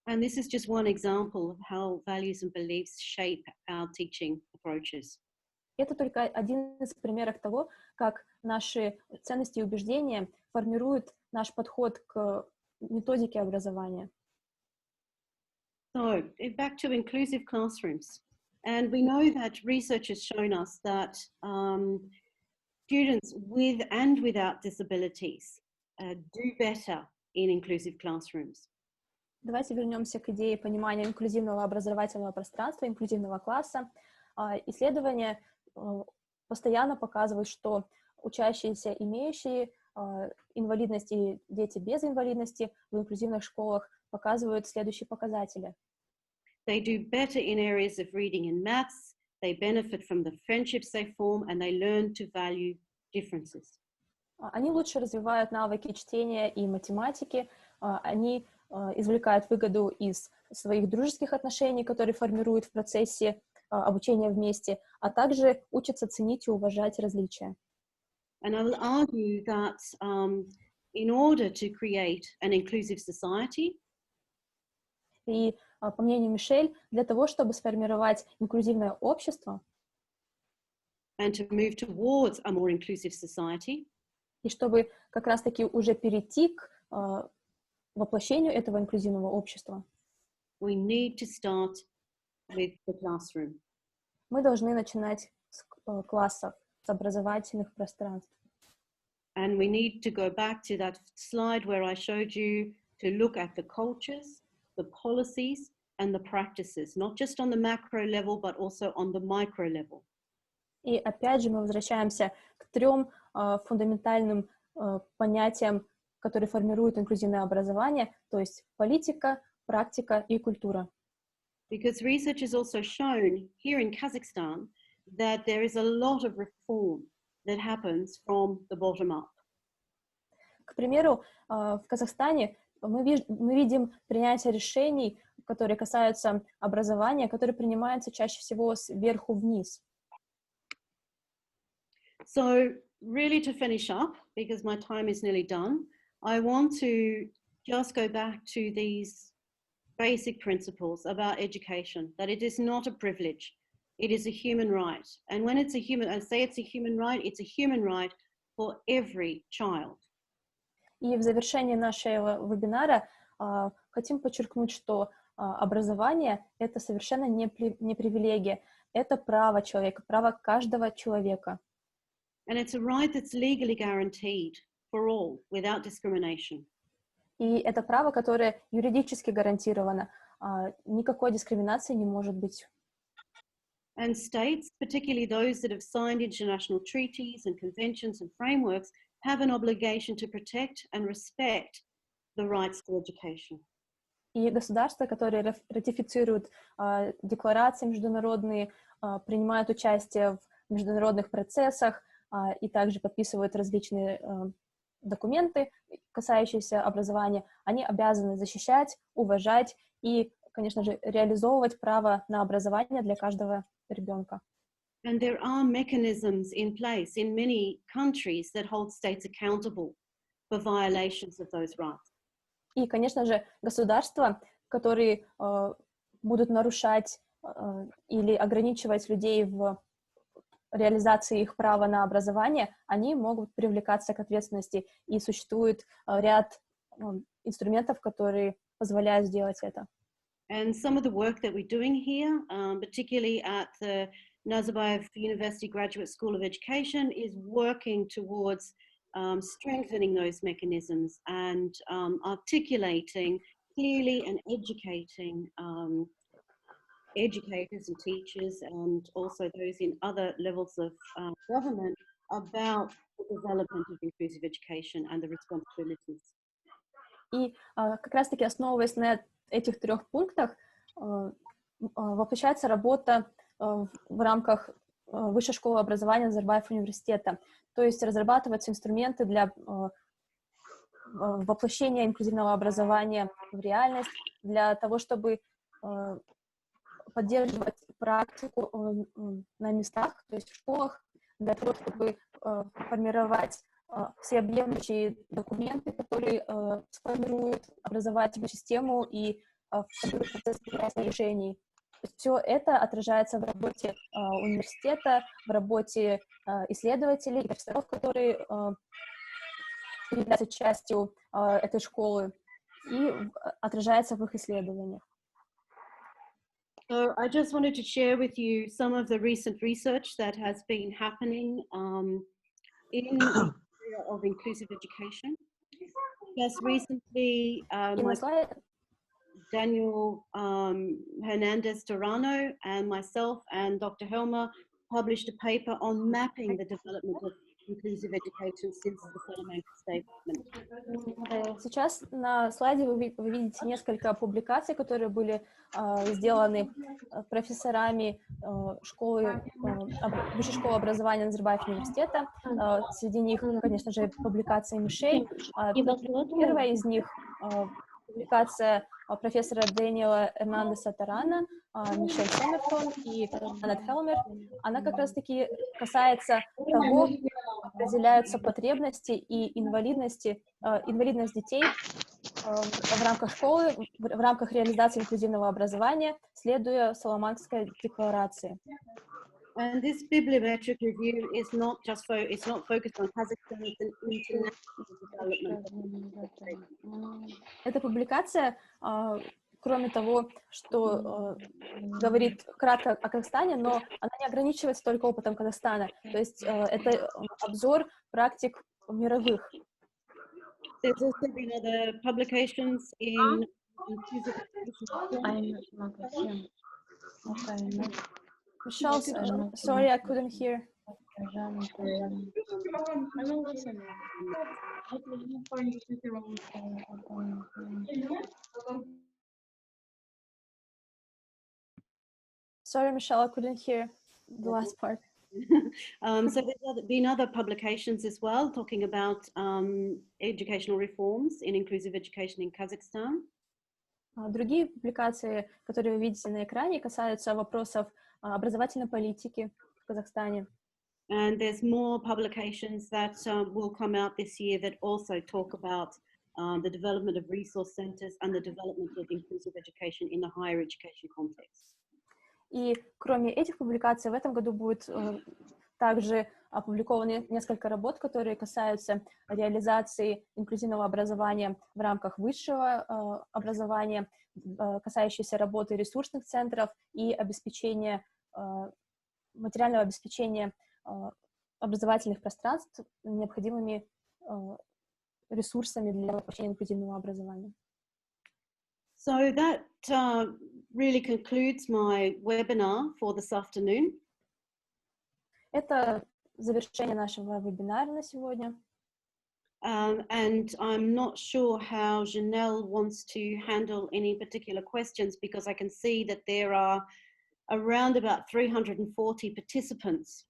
And this is just one example of how values and beliefs shape our teaching approaches. Это только один из примеров того, как наши ценности и убеждения формируют наш подход к методике образования. So, back to inclusive classrooms. And we know that research has shown us that students with and without disabilities do better in inclusive classrooms. Давайте вернемся к идее понимания инклюзивного образовательного пространства, инклюзивного класса. Исследования постоянно показывают, что учащиеся, имеющие инвалидность, и дети без инвалидности в инклюзивных школах показывают следующие показатели. They do better in areas of reading and maths, they benefit from the friendships they form, and they learn to value differences. Они лучше развивают навыки чтения и математики, они извлекают выгоду из своих дружеских отношений, которые формируют в процессе обучения вместе, а также учатся ценить и уважать различия. And I will argue that in order to create an inclusive society, И, по мнению Мишель, для того, чтобы сформировать инклюзивное общество and to move towards a more inclusive society, и чтобы как раз-таки уже перейти к воплощению этого инклюзивного общества, we need to start with the classroom. мы должны начинать с классов, с образовательных пространств. And we need to go back to that slide where I showed you to look at the cultures, the policies, and the practices, not just on the macro level, but also on the micro level. И опять же мы возвращаемся к трем фундаментальным понятиям, которые формируют инклюзивное образование, то есть политика, практика и культура. Because research has also shown here in Kazakhstan that there is a lot of reform that happens from the bottom up. К примеру, в Казахстане мы видим принятие решений, которые касаются образования, которые принимаются чаще всего сверху вниз. So really to finish up, because my time is nearly done, I want to just go back to these basic principles about education, that it is not a privilege, it is a human right. And when it's a human, I say it's a human right for every child. И в завершении нашего вебинара хотим подчеркнуть, что образование — это совершенно не привилегия, это право человека, право каждого человека. And it's a right that's legally guaranteed for all, without discrimination. И это право, которое юридически гарантировано, никакой дискриминации не может быть. And states, particularly those that have signed international treaties and conventions and frameworks, have an obligation to protect and respect the rights to education. И государства, которые ратифицируют декларации международные, принимают участие в международных процессах и также подписывают различные документы, касающиеся образования, они обязаны защищать, уважать и, конечно же, реализовывать право на образование для каждого ребенка. And there are mechanisms in place in many countries that hold states accountable for violations of those rights. И, конечно же, государства, которые будут нарушать или ограничивать людей в реализации их права на образование, они могут привлекаться к ответственности, и существует ряд инструментов, которые позволяют сделать это. And some of the work that we're doing here, particularly at the Nazarbayev University Graduate School of Education, is working towards strengthening those mechanisms and articulating clearly and educating educators and teachers and also those in other levels of government about the development of inclusive education and the responsibilities. И как раз-таки основываясь на этих трех пунктах, воплощается работа в рамках Высшей школы образования Назарбаева университета. То есть разрабатываются инструменты для воплощения инклюзивного образования в реальность, для того, чтобы поддерживать практику на местах, то есть в школах, для того, чтобы формировать всеобъемлющие документы, которые сформируют образовательную систему и формируют процесс принятия решений. Все это отражается в работе университета, в работе исследователей и профессоров, которые являются частью этой школы, и отражается в их исследованиях. So I just wanted to share with you some of the recent research that has been happening in the area of inclusive education. Just recently, Daniel Hernandez Torano and myself and Dr. Helmer published a paper on mapping the development of inclusive education since the Salamanca Statement. Сейчас на слайде вы видите несколько публикаций, которые были сделаны профессорами Высшей школы образования Назарбаева университета. Среди них, конечно же, публикация Мишель. Первая из них публикация профессора Дэниела Эрнандеса Тарана, Мишель Сомертон и Аннет Хелмер. Она как раз-таки касается того, как определяются потребности и инвалидность детей в рамках школы, в рамках реализации инклюзивного образования, следуя Соломанской декларации. And this bibliometric review is not just it's not focused on Kazakhstan, it's an international development. Эта публикация, кроме того, что говорит кратко о Казахстане, но она не ограничивается только опытом Казахстана. То есть это обзор практик мировых. There's also been other publications in inclusive education. Michelle, sorry, I couldn't hear. Sorry, Michelle, I couldn't hear the last part. So there's been other publications as well talking about educational reforms in inclusive education in Kazakhstan. Другие публикации, которые вы видите на экране, касаются вопросов образовательной политики в Казахстане. And there's more publications that will come out this year that also talk about the development of resource centers and the development of inclusive education in the higher education context. И кроме этих публикаций, в этом году будет также опубликованы несколько работ, которые касаются реализации инклюзивного образования в рамках высшего образования, касающиеся работы ресурсных центров и материального обеспечения образовательных пространств необходимыми ресурсами для воплощения инклюзивного образования. So that really concludes my webinar for this afternoon. Это завершение нашего вебинара на сегодня. And I'm not sure how Janelle wants to handle any particular questions because I can see that there are around about 340 participants.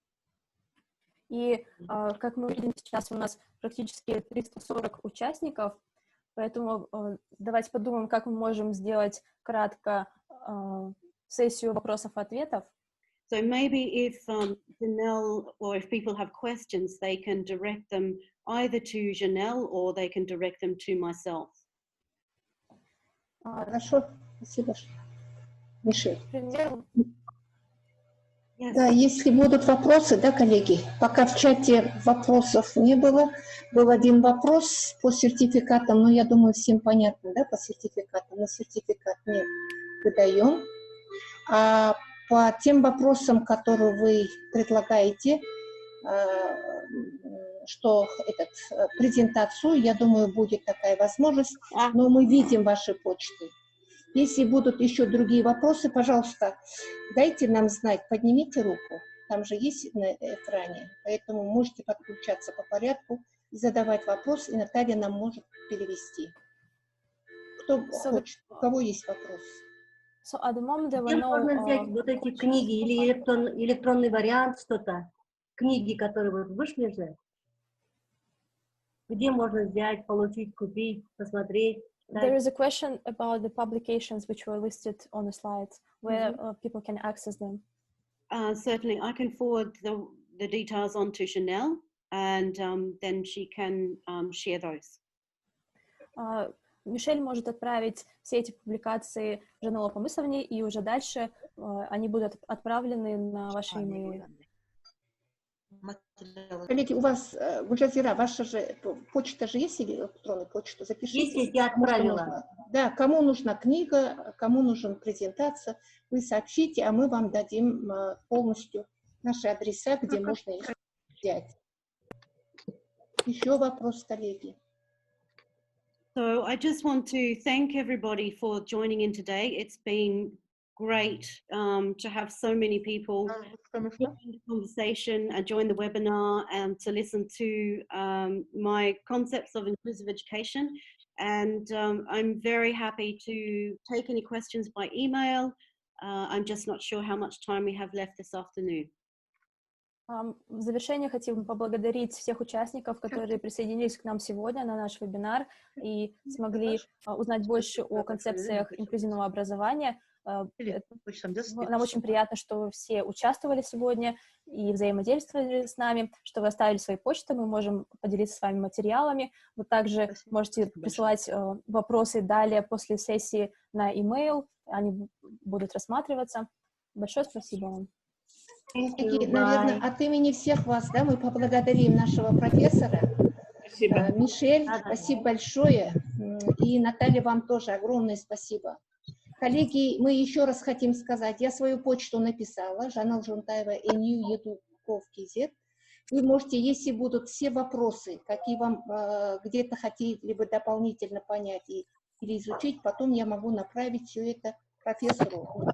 И, как мы видим, сейчас у нас практически 340 участников, поэтому давайте подумаем, как мы можем сделать кратко сессию вопросов-ответов. So maybe if Janelle or if people have questions, they can direct them either to Janelle or they can direct them to myself. Хорошо, спасибо. Мишель. Yes. Да, если будут вопросы, да, коллеги, пока в чате вопросов не было, был один вопрос по сертификатам, но я думаю, всем понятно, да, по сертификатам, но сертификат не выдаем. А по тем вопросам, которые вы предлагаете, что презентацию, я думаю, будет такая возможность, но мы видим ваши почты. Если будут еще другие вопросы, пожалуйста, дайте нам знать, поднимите руку, там же есть на экране, поэтому можете подключаться по порядку и задавать вопрос, и Наталья нам может перевести. Кто хочет, у кого есть вопрос? So at the moment there were Где no можно взять вот эти книги или электронный вариант, что-то? Книги, которые вот вышли же. Где можно взять, получить, купить, посмотреть? there is a question about the publications which were listed on the slides, where people can access them. Certainly, I can forward the details on to Chanel, and then she can share those. Мишель может отправить все эти публикации Жанелу Помысовне, и уже дальше они будут отправлены на ваши имейлы. Коллеги, у вас, Гульжазира, ваша же почта же есть или электронная почта? Запишите. Есть, я отправила. Да, кому нужна книга, кому нужна презентация, вы сообщите, а мы вам дадим полностью наши адреса, где можно их взять. Еще вопрос, коллеги. So I just want to thank everybody for joining in today. It's been great to have so many people join the conversation and join the webinar and to listen to my concepts of inclusive education. And I'm very happy to take any questions by email. I'm just not sure how much time we have left this afternoon. В завершение хотим бы поблагодарить всех участников, которые присоединились к нам сегодня на наш вебинар и смогли узнать больше о концепциях инклюзивного образования. Нам очень приятно, что вы все участвовали сегодня и взаимодействовали с нами, что вы оставили свои почты, мы можем поделиться с вами материалами. Вы также можете присылать вопросы далее после сессии на email, они будут рассматриваться. Большое спасибо вам. Наверное, от имени всех вас, да, мы поблагодарим нашего профессора. Спасибо. Мишель, спасибо большое. И Наталья, вам тоже огромное спасибо. Коллеги, мы еще раз хотим сказать, я свою почту написала, Жанна Жунтаева, НЮ.ЕДУ.KZ. Вы можете, если будут все вопросы, какие вам где-то хотите либо дополнительно понять или изучить, потом я могу направить все это профессору.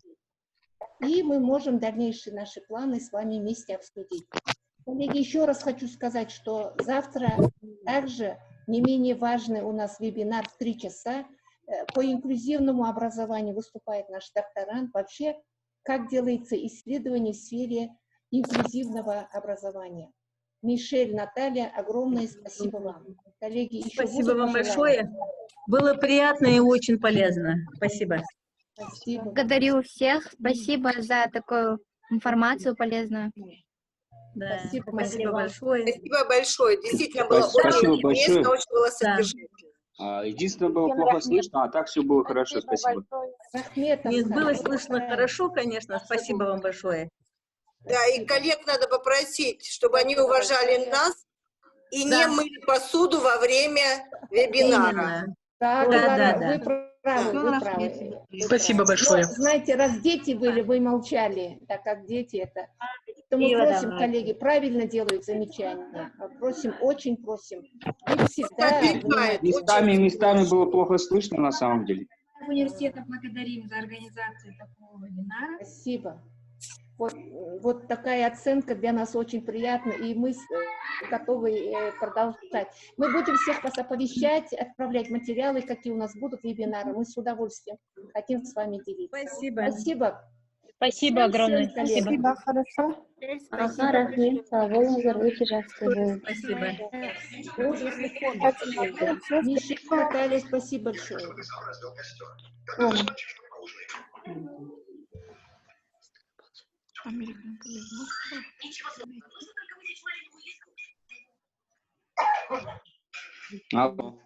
И мы можем дальнейшие наши планы с вами вместе обсудить. Коллеги, еще раз хочу сказать, что завтра также не менее важный у нас вебинар в 3 часа. По инклюзивному образованию выступает наш докторант. Вообще, как делается исследование в сфере инклюзивного образования. Мишель, Наталья, огромное спасибо вам. Коллеги, еще спасибо вам большое. Было приятно и очень полезно. Спасибо. Спасибо. Благодарю всех. Спасибо за такую информацию полезную. Да. Спасибо большое. Спасибо большое. Действительно было очень интересно, очень было содержательно. Единственное, было плохо слышно, а так все было хорошо. Спасибо. Нет, было слышно хорошо, конечно. Спасибо вам большое. Да, и коллег надо попросить, чтобы они уважали нас и не мыли посуду во время вебинара. Да. Вы правы. Спасибо большое. Но, знаете, раз дети были, вы молчали, так как дети это. То мы просим, коллеги, правильно делают замечания. Просим, очень просим. И всегда Местами было плохо слышно на самом деле. Университета благодарим за организацию такого вебинара. Спасибо. Вот такая оценка для нас очень приятна, и мы готовы продолжать. Мы будем всех вас оповещать, отправлять материалы, какие у нас будут вебинары. Мы с удовольствием хотим с вами делиться. Спасибо. Спасибо. Спасибо огромное. Спасибо. Хорошо. Спасибо. Миша, Наталья, спасибо большое. Алло.